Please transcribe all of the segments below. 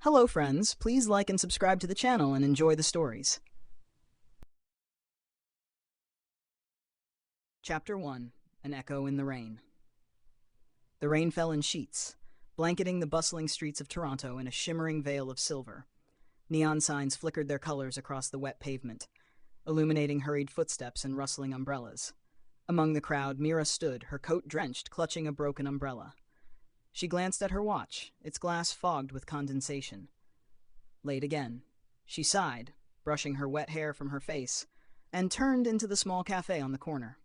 Hello friends, please like and subscribe to the channel and enjoy the stories. Chapter 1. An Echo in the Rain. The rain fell in sheets, blanketing the bustling streets of Toronto in a shimmering veil of silver. Neon signs flickered their colors across the wet pavement, illuminating hurried footsteps and rustling umbrellas. Among the crowd, Mira stood, her coat drenched, clutching a broken umbrella. She glanced at her watch, its glass fogged with condensation. Late again. She sighed, brushing her wet hair from her face, and turned into the small cafe on the corner.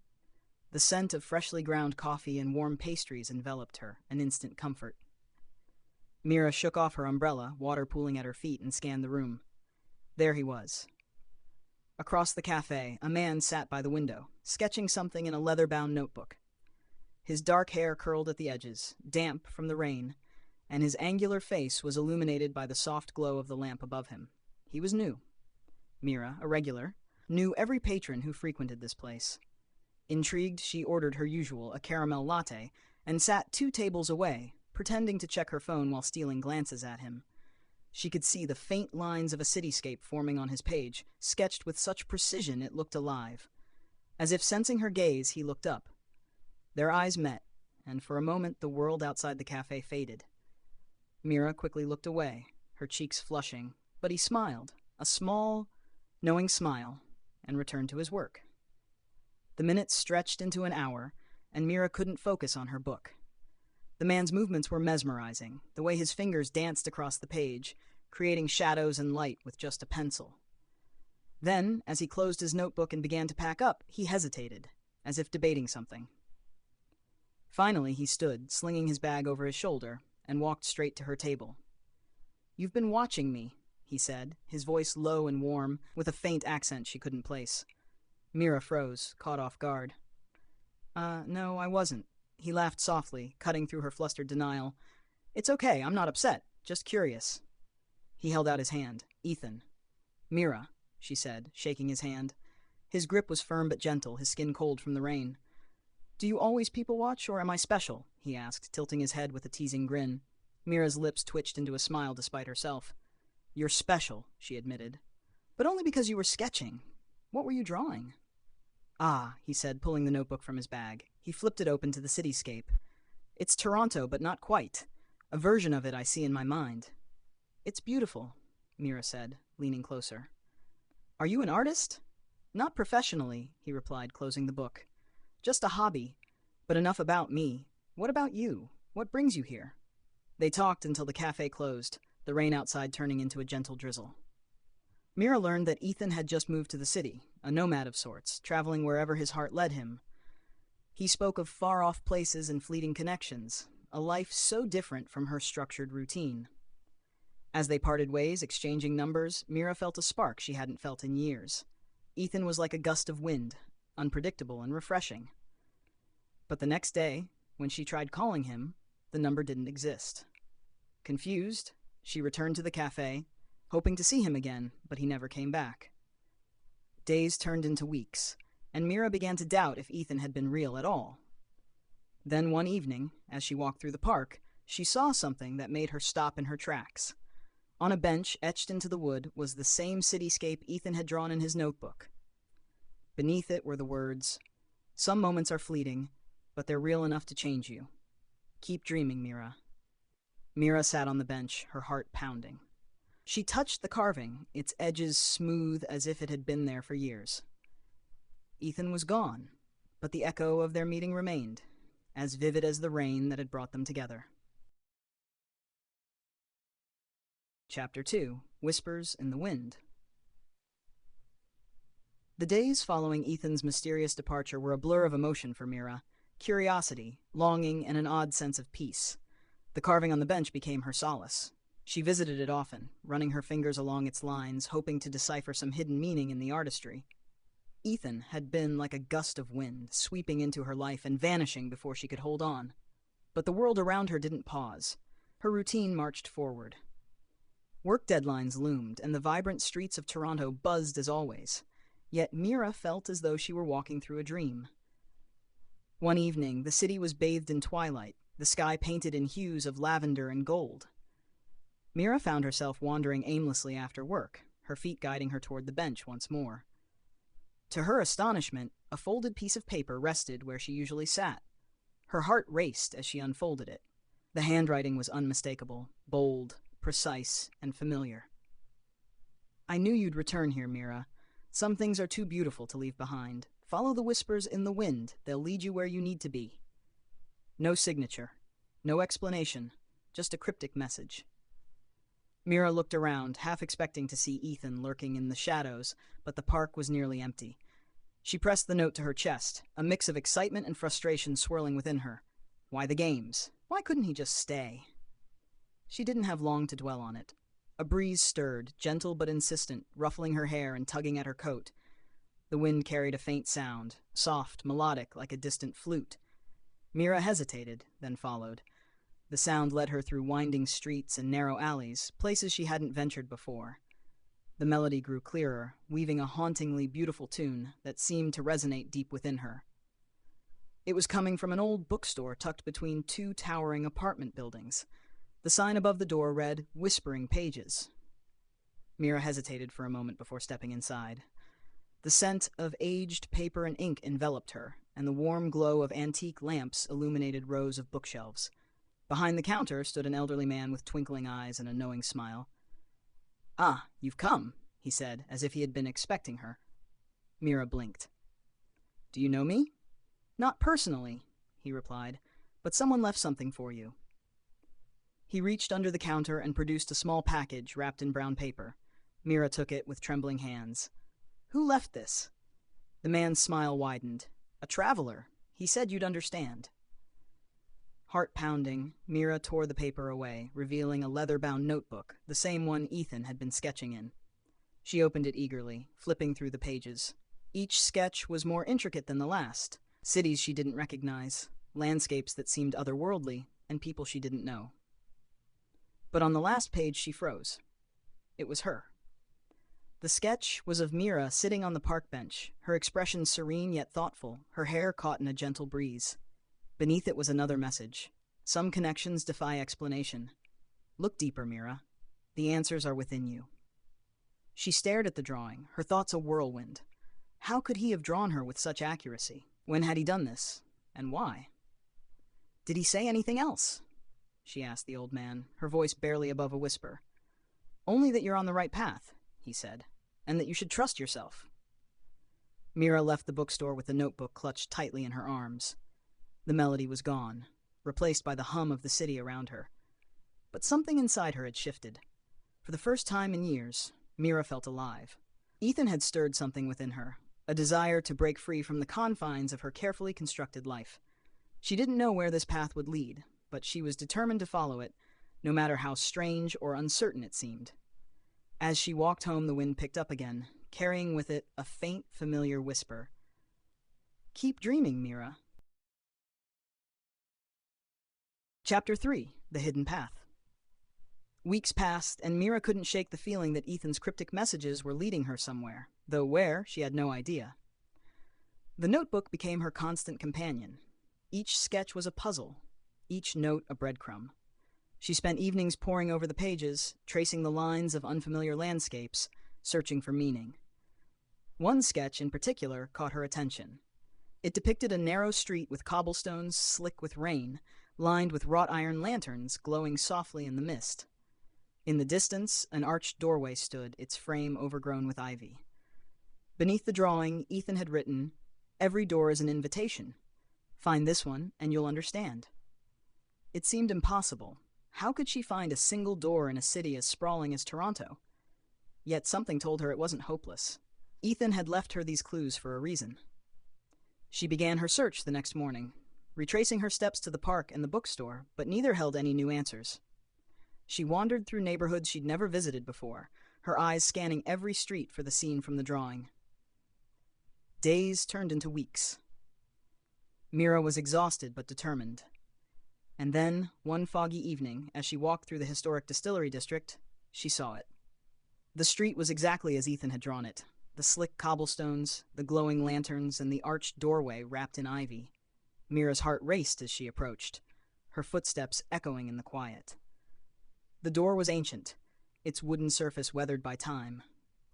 The scent of freshly ground coffee and warm pastries enveloped her, an instant comfort. Mira shook off her umbrella, water pooling at her feet, and scanned the room. There he was. Across the cafe, a man sat by the window, sketching something in a leather-bound notebook. His dark hair curled at the edges, damp from the rain, and his angular face was illuminated by the soft glow of the lamp above him. He was new. Mira, a regular, knew every patron who frequented this place. Intrigued, she ordered her usual, a caramel latte, and sat 2 tables away, pretending to check her phone while stealing glances at him. She could see the faint lines of a cityscape forming on his page, sketched with such precision it looked alive. As if sensing her gaze, he looked up. Their eyes met, and for a moment the world outside the cafe faded. Mira quickly looked away, her cheeks flushing, but he smiled, a small, knowing smile, and returned to his work. The minutes stretched into an hour, and Mira couldn't focus on her book. The man's movements were mesmerizing, the way his fingers danced across the page, creating shadows and light with just a pencil. Then, as he closed his notebook and began to pack up, he hesitated, as if debating something. Finally, he stood, slinging his bag over his shoulder, and walked straight to her table. "You've been watching me," he said, his voice low and warm, with a faint accent she couldn't place. Mira froze, caught off guard. No, I wasn't." He laughed softly, cutting through her flustered denial. "It's okay, I'm not upset, just curious." He held out his hand. "Ethan." "Mira," she said, shaking his hand. His grip was firm but gentle, his skin cold from the rain. "Do you always people watch, or am I special?" he asked, tilting his head with a teasing grin. Mira's lips twitched into a smile despite herself. "You're special," she admitted. "But only because you were sketching. What were you drawing?" "Ah," he said, pulling the notebook from his bag. He flipped it open to the cityscape. "It's Toronto, but not quite. A version of it I see in my mind." "It's beautiful," Mira said, leaning closer. "Are you an artist?" "Not professionally," he replied, closing the book. "Just a hobby, but enough about me. What about you? What brings you here?" They talked until the cafe closed, the rain outside turning into a gentle drizzle. Mira learned that Ethan had just moved to the city, a nomad of sorts, traveling wherever his heart led him. He spoke of far-off places and fleeting connections, a life so different from her structured routine. As they parted ways, exchanging numbers, Mira felt a spark she hadn't felt in years. Ethan was like a gust of wind, unpredictable and refreshing. But the next day, when she tried calling him, the number didn't exist. Confused, she returned to the cafe, hoping to see him again, but he never came back. Days turned into weeks, and Mira began to doubt if Ethan had been real at all. Then one evening, as she walked through the park, she saw something that made her stop in her tracks. On a bench etched into the wood was the same cityscape Ethan had drawn in his notebook. Beneath it were the words, "Some moments are fleeting, but they're real enough to change you. Keep dreaming, Mira." Mira sat on the bench, her heart pounding. She touched the carving, its edges smooth as if it had been there for years. Ethan was gone, but the echo of their meeting remained, as vivid as the rain that had brought them together. Chapter 2. Whispers in the Wind. The days following Ethan's mysterious departure were a blur of emotion for Mira, curiosity, longing, and an odd sense of peace. The carving on the bench became her solace. She visited it often, running her fingers along its lines, hoping to decipher some hidden meaning in the artistry. Ethan had been like a gust of wind, sweeping into her life and vanishing before she could hold on. But the world around her didn't pause. Her routine marched forward. Work deadlines loomed, and the vibrant streets of Toronto buzzed as always. Yet Mira felt as though she were walking through a dream. One evening, the city was bathed in twilight, the sky painted in hues of lavender and gold. Mira found herself wandering aimlessly after work, her feet guiding her toward the bench once more. To her astonishment, a folded piece of paper rested where she usually sat. Her heart raced as she unfolded it. The handwriting was unmistakable, bold, precise, and familiar. "I knew you'd return here, Mira. Some things are too beautiful to leave behind. Follow the whispers in the wind. They'll lead you where you need to be." No signature. No explanation. Just a cryptic message. Mira looked around, half expecting to see Ethan lurking in the shadows, but the park was nearly empty. She pressed the note to her chest, a mix of excitement and frustration swirling within her. Why the games? Why couldn't he just stay? She didn't have long to dwell on it. A breeze stirred, gentle but insistent, ruffling her hair and tugging at her coat. The wind carried a faint sound, soft, melodic, like a distant flute. Mira hesitated, then followed. The sound led her through winding streets and narrow alleys, places she hadn't ventured before. The melody grew clearer, weaving a hauntingly beautiful tune that seemed to resonate deep within her. It was coming from an old bookstore tucked between two towering apartment buildings. The sign above the door read, "Whispering Pages." Mira hesitated for a moment before stepping inside. The scent of aged paper and ink enveloped her, and the warm glow of antique lamps illuminated rows of bookshelves. Behind the counter stood an elderly man with twinkling eyes and a knowing smile. "Ah, you've come," he said, as if he had been expecting her. Mira blinked. "Do you know me?" "Not personally," he replied, "but someone left something for you." He reached under the counter and produced a small package wrapped in brown paper. Mira took it with trembling hands. "Who left this?" The man's smile widened. "A traveler. He said you'd understand." Heart pounding, Mira tore the paper away, revealing a leather-bound notebook, the same one Ethan had been sketching in. She opened it eagerly, flipping through the pages. Each sketch was more intricate than the last. Cities she didn't recognize, landscapes that seemed otherworldly, and people she didn't know. But on the last page she froze. It was her. The sketch was of Mira sitting on the park bench, her expression serene yet thoughtful, her hair caught in a gentle breeze. Beneath it was another message. Some connections defy explanation. Look deeper, Mira. The answers are within you. She stared at the drawing, her thoughts a whirlwind. How could he have drawn her with such accuracy? When had he done this? And why? "Did he say anything else?" she asked the old man, her voice barely above a whisper. "Only that you're on the right path," he said, "and that you should trust yourself." Mira left the bookstore with the notebook clutched tightly in her arms. The melody was gone, replaced by the hum of the city around her. But something inside her had shifted. For the first time in years, Mira felt alive. Ethan had stirred something within her, a desire to break free from the confines of her carefully constructed life. She didn't know where this path would lead, but she was determined to follow it, no matter how strange or uncertain it seemed. As she walked home, the wind picked up again, carrying with it a faint, familiar whisper. "Keep dreaming, Mira." Chapter 3. The Hidden Path. Weeks passed, and Mira couldn't shake the feeling that Ethan's cryptic messages were leading her somewhere, though where, she had no idea. The notebook became her constant companion. Each sketch was a puzzle, each note a breadcrumb. She spent evenings poring over the pages, tracing the lines of unfamiliar landscapes, searching for meaning. One sketch in particular caught her attention. It depicted a narrow street with cobblestones slick with rain, lined with wrought iron lanterns glowing softly in the mist. In the distance, an arched doorway stood, its frame overgrown with ivy. Beneath the drawing, Ethan had written, "Every door is an invitation. Find this one, and you'll understand." It seemed impossible. How could she find a single door in a city as sprawling as Toronto? Yet something told her it wasn't hopeless. Ethan had left her these clues for a reason. She began her search the next morning, retracing her steps to the park and the bookstore, but neither held any new answers. She wandered through neighborhoods she'd never visited before, her eyes scanning every street for the scene from the drawing. Days turned into weeks. Mira was exhausted but determined. And then, one foggy evening, as she walked through the historic distillery district, she saw it. The street was exactly as Ethan had drawn it. The slick cobblestones, the glowing lanterns, and the arched doorway wrapped in ivy. Mira's heart raced as she approached, her footsteps echoing in the quiet. The door was ancient, its wooden surface weathered by time.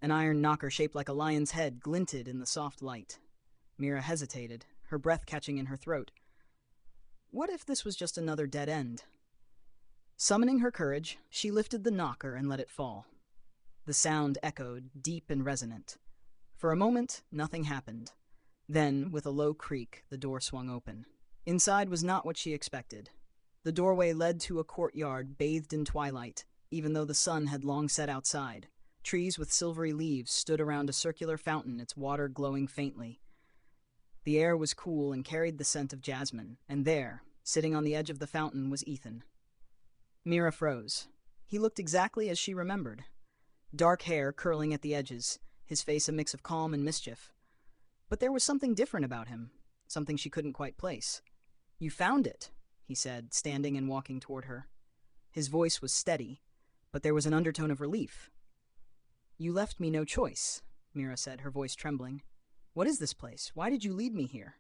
An iron knocker shaped like a lion's head glinted in the soft light. Mira hesitated, her breath catching in her throat. What if this was just another dead end? Summoning her courage, she lifted the knocker and let it fall. The sound echoed, deep and resonant. For a moment, nothing happened. Then, with a low creak, the door swung open. Inside was not what she expected. The doorway led to a courtyard bathed in twilight, even though the sun had long set outside. Trees with silvery leaves stood around a circular fountain, its water glowing faintly. The air was cool and carried the scent of jasmine, and there, sitting on the edge of the fountain, was Ethan. Mira froze. He looked exactly as she remembered. Dark hair curling at the edges, his face a mix of calm and mischief. But there was something different about him, something she couldn't quite place. "You found it," he said, standing and walking toward her. His voice was steady, but there was an undertone of relief. "You left me no choice," Mira said, her voice trembling. "What is this place? Why did you lead me here?"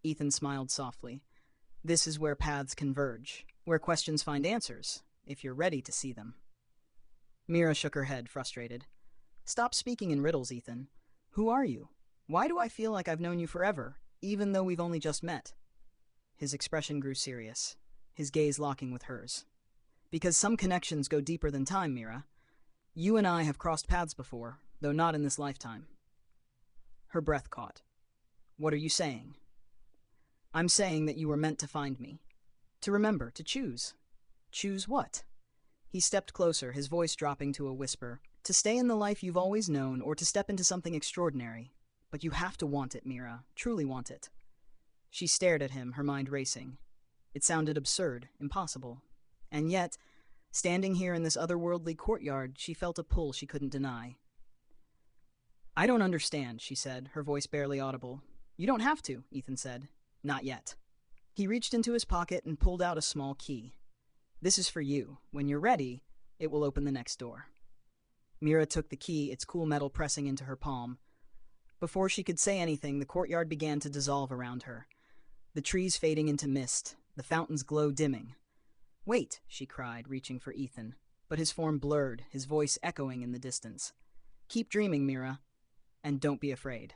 Ethan smiled softly. "This is where paths converge, where questions find answers, if you're ready to see them." Mira shook her head, frustrated. "Stop speaking in riddles, Ethan. Who are you? Why do I feel like I've known you forever, even though we've only just met?" His expression grew serious, his gaze locking with hers. "Because some connections go deeper than time, Mira. You and I have crossed paths before, though not in this lifetime." Her breath caught. "What are you saying?" "I'm saying that you were meant to find me. To remember, to choose." "Choose what?" He stepped closer, his voice dropping to a whisper. "To stay in the life you've always known, or to step into something extraordinary. But you have to want it, Mira. Truly want it." She stared at him, her mind racing. It sounded absurd, impossible. And yet, standing here in this otherworldly courtyard, she felt a pull she couldn't deny. "I don't understand," she said, her voice barely audible. "You don't have to," Ethan said. "Not yet." He reached into his pocket and pulled out a small key. "This is for you. When you're ready, it will open the next door." Mira took the key, its cool metal pressing into her palm. Before she could say anything, the courtyard began to dissolve around her. The trees fading into mist, the fountain's glow dimming. "Wait," she cried, reaching for Ethan, but his form blurred, his voice echoing in the distance. "Keep dreaming, Mira, and don't be afraid."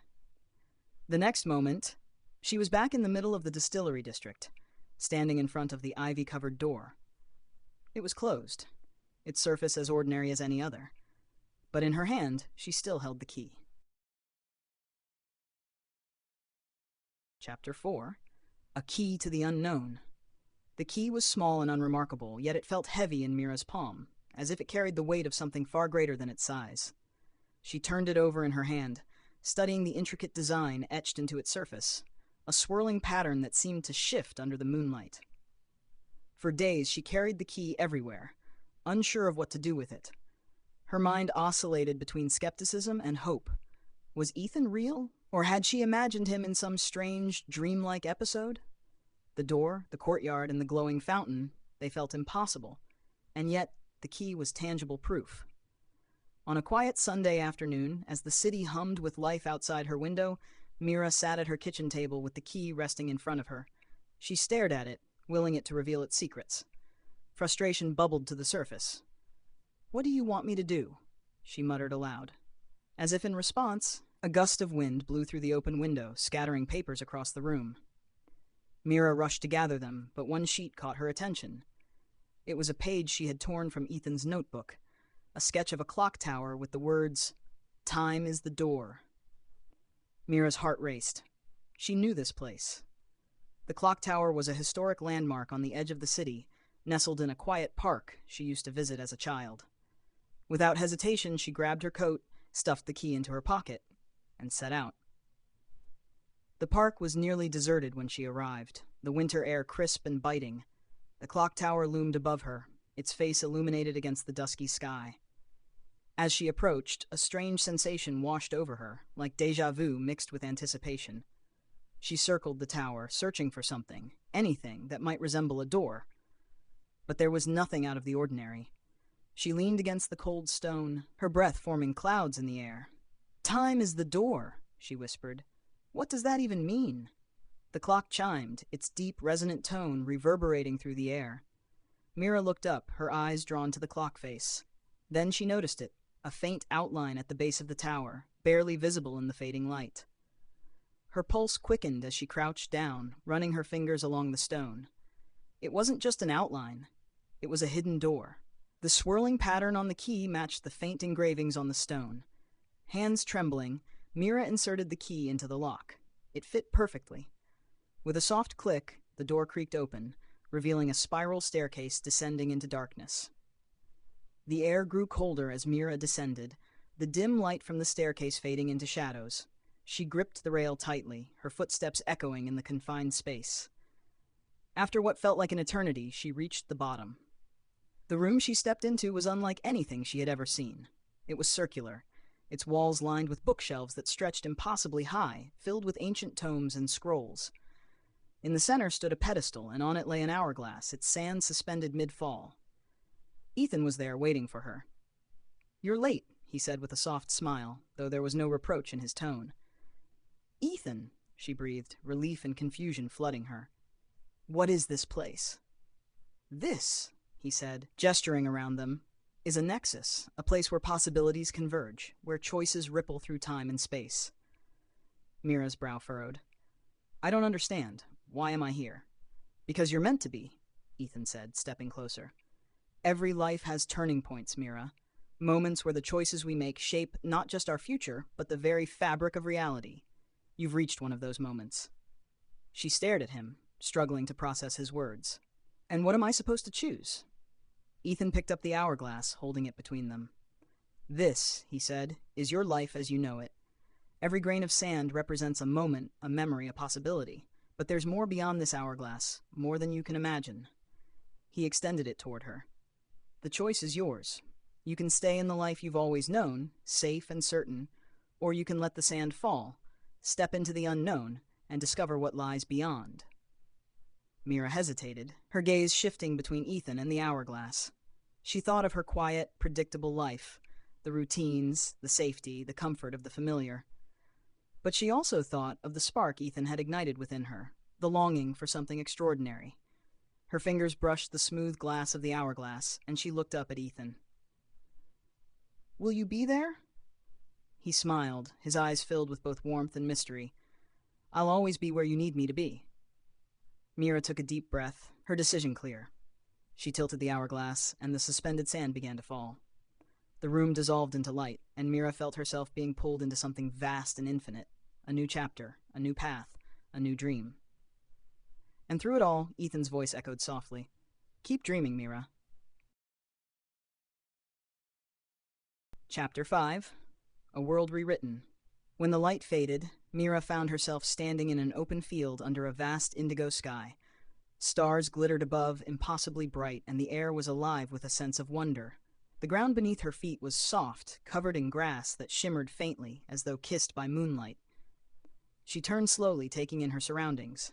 The next moment, she was back in the middle of the distillery district, standing in front of the ivy-covered door. It was closed, its surface as ordinary as any other, but in her hand, she still held the key. Chapter 4. A Key to the Unknown. The key was small and unremarkable, yet it felt heavy in Mira's palm, as if it carried the weight of something far greater than its size. She turned it over in her hand, studying the intricate design etched into its surface, a swirling pattern that seemed to shift under the moonlight. For days she carried the key everywhere, unsure of what to do with it. Her mind oscillated between skepticism and hope. Was Ethan real, or had she imagined him in some strange, dreamlike episode? The door, the courtyard, and the glowing fountain, they felt impossible, and yet the key was tangible proof. On a quiet Sunday afternoon, as the city hummed with life outside her window, Mira sat at her kitchen table with the key resting in front of her. She stared at it, willing it to reveal its secrets. Frustration bubbled to the surface. "What do you want me to do?" she muttered aloud. As if in response, a gust of wind blew through the open window, scattering papers across the room. Mira rushed to gather them, but one sheet caught her attention. It was a page she had torn from Ethan's notebook, a sketch of a clock tower with the words, "Time is the door." Mira's heart raced. She knew this place. The clock tower was a historic landmark on the edge of the city, nestled in a quiet park she used to visit as a child. Without hesitation, she grabbed her coat, stuffed the key into her pocket, and set out. The park was nearly deserted when she arrived, the winter air crisp and biting. The clock tower loomed above her, its face illuminated against the dusky sky. As she approached, a strange sensation washed over her, like déjà vu mixed with anticipation. She circled the tower, searching for something, anything that might resemble a door. But there was nothing out of the ordinary. She leaned against the cold stone, her breath forming clouds in the air. "Time is the door," she whispered. "What does that even mean?" The clock chimed, its deep, resonant tone reverberating through the air. Mira looked up, her eyes drawn to the clock face. Then she noticed it, a faint outline at the base of the tower, barely visible in the fading light. Her pulse quickened as she crouched down, running her fingers along the stone. It wasn't just an outline. It was a hidden door. The swirling pattern on the key matched the faint engravings on the stone. Hands trembling, Mira inserted the key into the lock. It fit perfectly. With a soft click, the door creaked open, revealing a spiral staircase descending into darkness. The air grew colder as Mira descended, the dim light from the staircase fading into shadows. She gripped the rail tightly, her footsteps echoing in the confined space. After what felt like an eternity, she reached the bottom. The room she stepped into was unlike anything she had ever seen. It was circular, its walls lined with bookshelves that stretched impossibly high, filled with ancient tomes and scrolls. In the center stood a pedestal, and on it lay an hourglass, its sand suspended mid-fall. Ethan was there, waiting for her. "You're late," he said with a soft smile, though there was no reproach in his tone. "Ethan," she breathed, relief and confusion flooding her. "What is this place?" "This," he said, gesturing around them, "is a nexus, a place where possibilities converge, where choices ripple through time and space." Mira's brow furrowed. "I don't understand. Why am I here?" "Because you're meant to be," Ethan said, stepping closer. "Every life has turning points, Mira. Moments where the choices we make shape not just our future, but the very fabric of reality. You've reached one of those moments." She stared at him, struggling to process his words. "And what am I supposed to choose?" Ethan picked up the hourglass, holding it between them. "This," he said, "is your life as you know it. Every grain of sand represents a moment, a memory, a possibility. But there's more beyond this hourglass, more than you can imagine." He extended it toward her. "The choice is yours. You can stay in the life you've always known, safe and certain, or you can let the sand fall, step into the unknown, and discover what lies beyond." Mira hesitated, her gaze shifting between Ethan and the hourglass. She thought of her quiet, predictable life, the routines, the safety, the comfort of the familiar. But she also thought of the spark Ethan had ignited within her, the longing for something extraordinary. Her fingers brushed the smooth glass of the hourglass, and she looked up at Ethan. "Will you be there?" He smiled, his eyes filled with both warmth and mystery. "I'll always be where you need me to be." Mira took a deep breath, her decision clear. She tilted the hourglass, and the suspended sand began to fall. The room dissolved into light, and Mira felt herself being pulled into something vast and infinite. A new chapter, a new path, a new dream. And through it all, Ethan's voice echoed softly. "Keep dreaming, Mira." Chapter 5. A World Rewritten. When the light faded, Mira found herself standing in an open field under a vast indigo sky. Stars glittered above, impossibly bright, and the air was alive with a sense of wonder. The ground beneath her feet was soft, covered in grass that shimmered faintly, as though kissed by moonlight. She turned slowly, taking in her surroundings.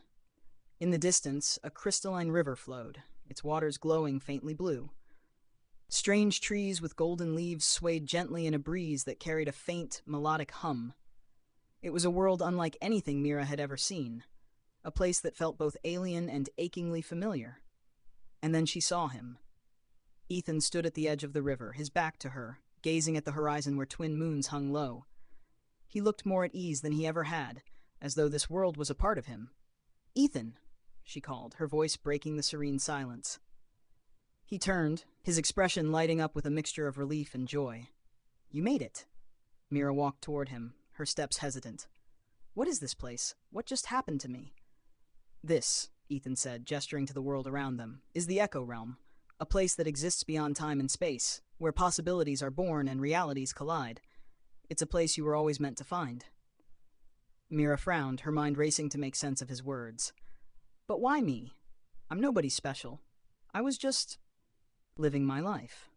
In the distance, a crystalline river flowed, its waters glowing faintly blue. Strange trees with golden leaves swayed gently in a breeze that carried a faint, melodic hum. It was a world unlike anything Mira had ever seen, a place that felt both alien and achingly familiar. And then she saw him. Ethan stood at the edge of the river, his back to her, gazing at the horizon where twin moons hung low. He looked more at ease than he ever had, as though this world was a part of him. "Ethan," she called, her voice breaking the serene silence. He turned, his expression lighting up with a mixture of relief and joy. "You made it." Mira walked toward him, her steps hesitant. "What is this place? What just happened to me?" "This," Ethan said, gesturing to the world around them, "is the Echo Realm, a place that exists beyond time and space, where possibilities are born and realities collide. It's a place you were always meant to find." Mira frowned, her mind racing to make sense of his words. "But why me? I'm nobody special. I was just living my life."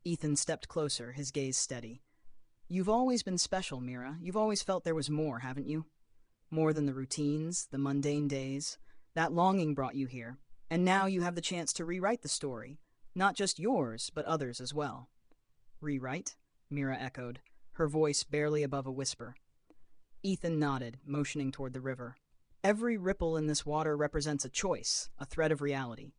Ethan stepped closer, his gaze steady. "You've always been special, Mira. You've always felt there was more, haven't you? More than the routines, the mundane days. That longing brought you here. And now you have the chance to rewrite the story. Not just yours, but others as well." "Rewrite?" Mira echoed, her voice barely above a whisper. Ethan nodded, motioning toward the river. "Every ripple in this water represents a choice, a thread of reality.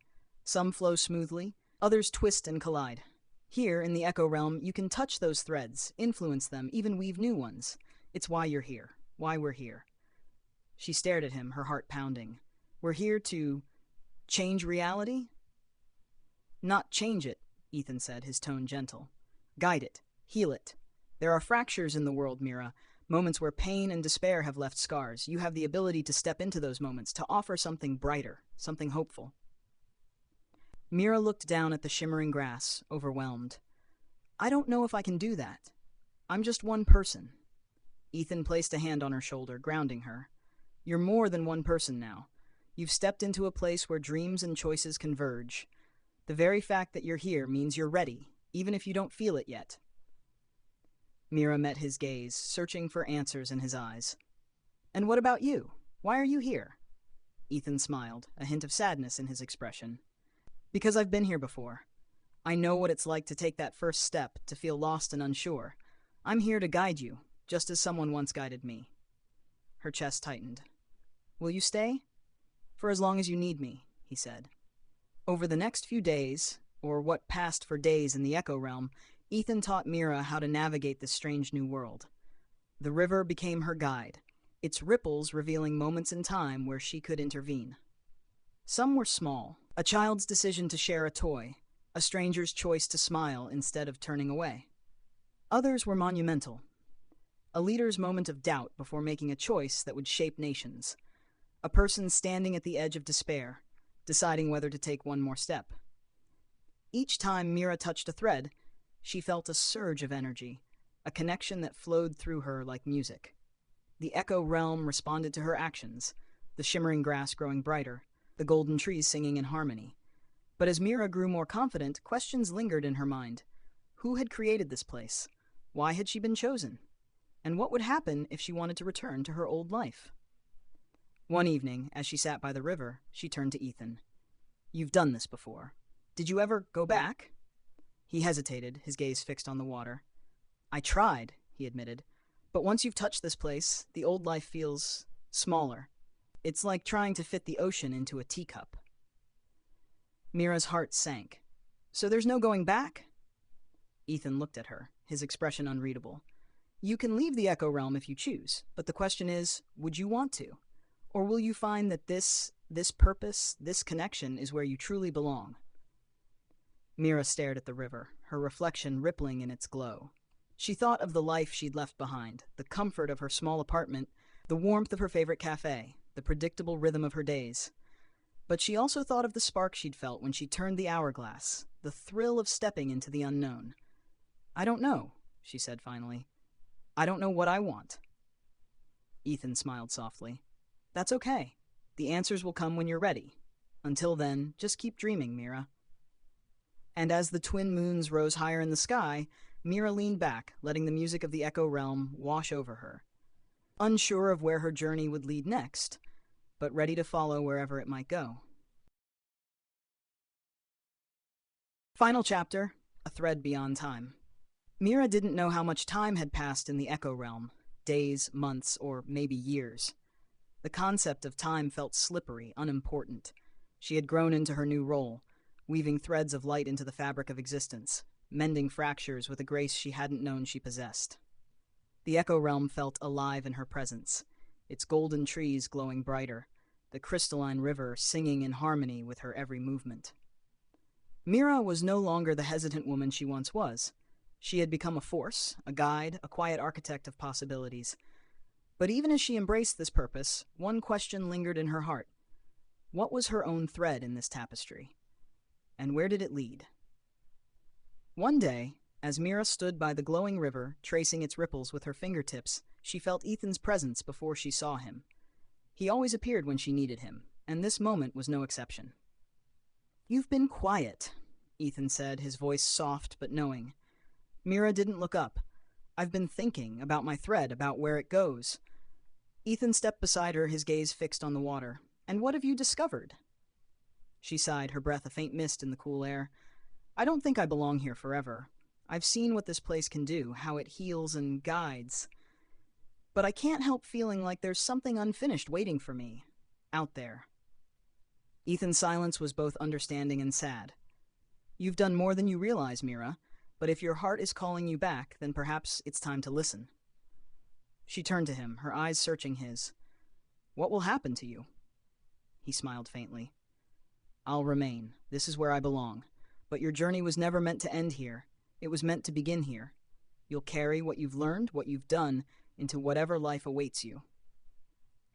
Some flow smoothly, others twist and collide. Here, in the Echo Realm, you can touch those threads, influence them, even weave new ones. It's why you're here, why we're here. She stared at him, her heart pounding. We're here to change reality? Not change it, Ethan said, his tone gentle. Guide it, heal it. There are fractures in the world, Mira, moments where pain and despair have left scars. You have the ability to step into those moments, to offer something brighter, something hopeful. Mira looked down at the shimmering grass, overwhelmed. I don't know if I can do that. I'm just one person. Ethan placed a hand on her shoulder, grounding her. You're more than one person now. You've stepped into a place where dreams and choices converge. The very fact that you're here means you're ready, even if you don't feel it yet. Mira met his gaze, searching for answers in his eyes. And what about you? Why are you here? Ethan smiled, a hint of sadness in his expression. Because I've been here before. I know what it's like to take that first step, to feel lost and unsure. I'm here to guide you, just as someone once guided me. Her chest tightened. Will you stay? For as long as you need me, he said. Over the next few days, or what passed for days in the Echo Realm, Ethan taught Mira how to navigate this strange new world. The river became her guide, its ripples revealing moments in time where she could intervene. Some were small, a child's decision to share a toy, a stranger's choice to smile instead of turning away. Others were monumental, a leader's moment of doubt before making a choice that would shape nations, a person standing at the edge of despair, deciding whether to take one more step. Each time Mira touched a thread, she felt a surge of energy, a connection that flowed through her like music. The Echo Realm responded to her actions, the shimmering grass growing brighter, the golden trees singing in harmony. But as Mira grew more confident, questions lingered in her mind. Who had created this place? Why had she been chosen? And what would happen if she wanted to return to her old life? One evening, as she sat by the river, she turned to Ethan. You've done this before. Did you ever go back? He hesitated, his gaze fixed on the water. I tried, he admitted. But once you've touched this place, the old life feels smaller. It's like trying to fit the ocean into a teacup. Mira's heart sank. So there's no going back? Ethan looked at her, his expression unreadable. You can leave the Echo Realm if you choose, but the question is, would you want to? Or will you find that this purpose, this connection is where you truly belong? Mira stared at the river, her reflection rippling in its glow. She thought of the life she'd left behind, the comfort of her small apartment, the warmth of her favorite cafe, the predictable rhythm of her days. But she also thought of the spark she'd felt when she turned the hourglass, the thrill of stepping into the unknown. I don't know, she said finally. I don't know what I want. Ethan smiled softly. That's okay. The answers will come when you're ready. Until then, just keep dreaming, Mira. And as the twin moons rose higher in the sky, Mira leaned back, letting the music of the Echo Realm wash over her. Unsure of where her journey would lead next, but ready to follow wherever it might go. Final chapter, A Thread Beyond Time. Mira didn't know how much time had passed in the Echo Realm, days, months, or maybe years. The concept of time felt slippery, unimportant. She had grown into her new role, weaving threads of light into the fabric of existence, mending fractures with a grace she hadn't known she possessed. The Echo Realm felt alive in her presence, its golden trees glowing brighter, the crystalline river singing in harmony with her every movement. Mira was no longer the hesitant woman she once was. She had become a force, a guide, a quiet architect of possibilities. But even as she embraced this purpose, one question lingered in her heart. What was her own thread in this tapestry? And where did it lead? One day, as Mira stood by the glowing river, tracing its ripples with her fingertips, she felt Ethan's presence before she saw him. He always appeared when she needed him, and this moment was no exception. You've been quiet, Ethan said, his voice soft but knowing. Mira didn't look up. I've been thinking about my thread, about where it goes. Ethan stepped beside her, his gaze fixed on the water. And what have you discovered? She sighed, her breath a faint mist in the cool air. I don't think I belong here forever. I've seen what this place can do, how it heals and guides. But I can't help feeling like there's something unfinished waiting for me, out there. Ethan's silence was both understanding and sad. You've done more than you realize, Mira, but if your heart is calling you back, then perhaps it's time to listen. She turned to him, her eyes searching his. What will happen to you? He smiled faintly. I'll remain. This is where I belong. But your journey was never meant to end here. It was meant to begin here. You'll carry what you've learned, what you've done, into whatever life awaits you.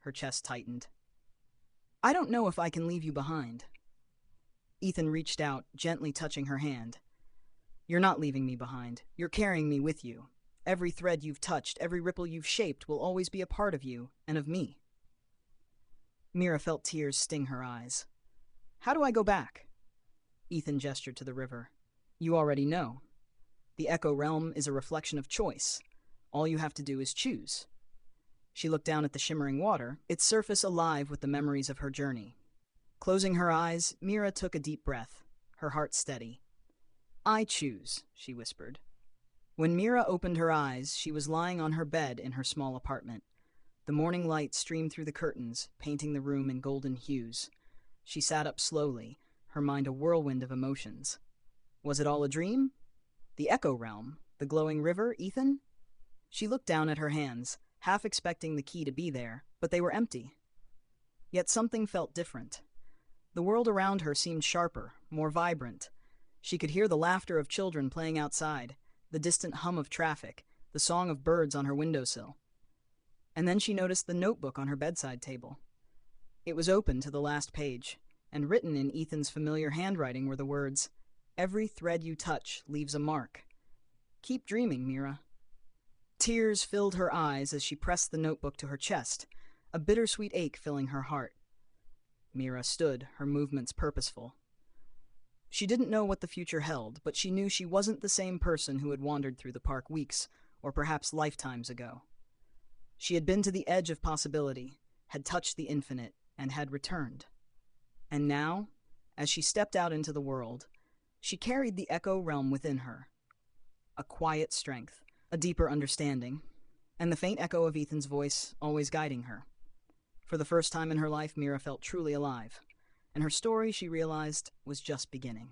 Her chest tightened. I don't know if I can leave you behind. Ethan reached out, gently touching her hand. You're not leaving me behind. You're carrying me with you. Every thread you've touched, every ripple you've shaped will always be a part of you and of me. Mira felt tears sting her eyes. How do I go back? Ethan gestured to the river. You already know. The Echo Realm is a reflection of choice. All you have to do is choose. She looked down at the shimmering water, its surface alive with the memories of her journey. Closing her eyes, Mira took a deep breath, her heart steady. I choose, she whispered. When Mira opened her eyes, she was lying on her bed in her small apartment. The morning light streamed through the curtains, painting the room in golden hues. She sat up slowly, her mind a whirlwind of emotions. Was it all a dream? The Echo Realm? The glowing river, Ethan? She looked down at her hands, half expecting the key to be there, but they were empty. Yet something felt different. The world around her seemed sharper, more vibrant. She could hear the laughter of children playing outside, the distant hum of traffic, the song of birds on her windowsill. And then she noticed the notebook on her bedside table. It was open to the last page, and written in Ethan's familiar handwriting were the words, Every thread you touch leaves a mark. Keep dreaming, Mira. Tears filled her eyes as she pressed the notebook to her chest, a bittersweet ache filling her heart. Mira stood, her movements purposeful. She didn't know what the future held, but she knew she wasn't the same person who had wandered through the park weeks, or perhaps lifetimes ago. She had been to the edge of possibility, had touched the infinite, and had returned. And now, as she stepped out into the world, she carried the Echo Realm within her. A quiet strength, a deeper understanding, and the faint echo of Ethan's voice always guiding her. For the first time in her life, Mira felt truly alive, and her story, she realized, was just beginning.